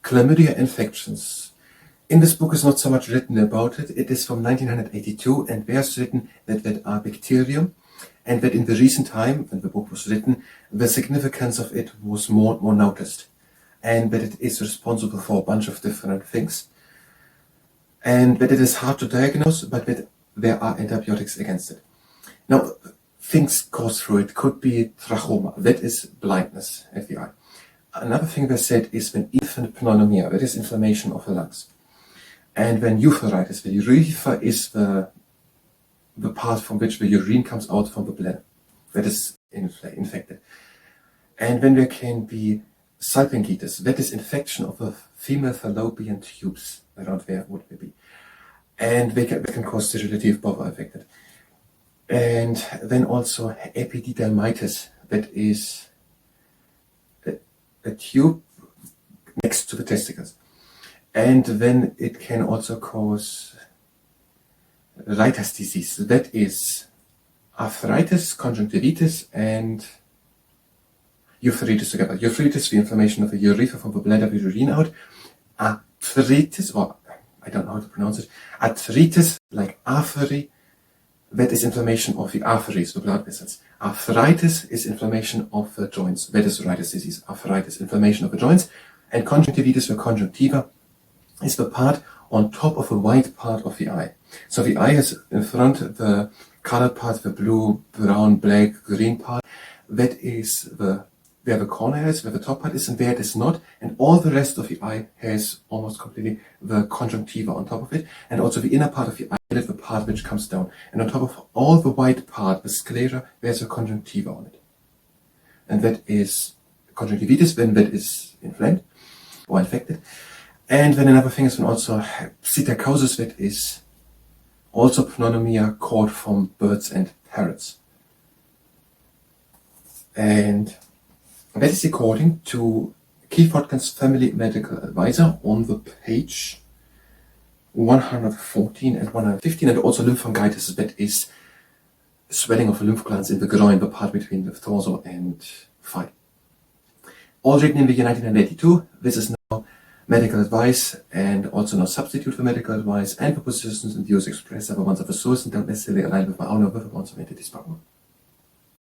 Chlamydia Infections. In this book is not so much written about it. It is from 1982 and there's written that there are bacterium and that in the recent time, when the book was written, the significance of it was more and more noticed and that it is responsible for a bunch of different things and that it is hard to diagnose, but that there are antibiotics against it. Now, things caused through it could be trachoma, that is blindness at the eye. Another thing they said is when infant pneonomia, that is inflammation of the lungs. And when urethritis, the urethra is the part from which the urine comes out from the bladder, that is infected. And when there can be sSalpingitis, that is infection of the female fallopian tubes, around there would they be. And they can cause sterility if both are affected. And then also epididymitis, that is a tube next to the testicles. And then it can also cause urethritis disease, that is arthritis, conjunctivitis, and urethritis together. Urethritis, the inflammation of the urethra from the bladder with urine out. Arthritis, or I don't know how to pronounce it. Arthritis, like artery, that is inflammation of the arteries, the blood vessels. Arthritis is inflammation of the joints, that is urethritis disease. Arthritis, inflammation of the joints. And conjunctivitis, the conjunctiva, is the part on top of the white part of the eye. So the eye has in front the colored part, the blue, brown, black, green part. That is where the corner is, where the top part is, and there it is not. And all the rest of the eye has almost completely the conjunctiva on top of it. And also the inner part of the eyelid, the part which comes down. And on top of all the white part, the sclera, there's a conjunctiva on it. And that is conjunctivitis, when that is inflamed or infected. And then another thing is when also psittacosis, that is also pneonomia caught from birds and parrots. And that is according to Keith Watkins' Family Medical Advisor on the page 114 and 115, and also lymphangitis, that is swelling of the lymph glands in the groin, the part between the torso and thigh. All written in the year 1982. This is now medical advice and also no substitute for medical advice, and the positions and views expressed are the ones of the source and don't necessarily align with my own or with the ones of entities.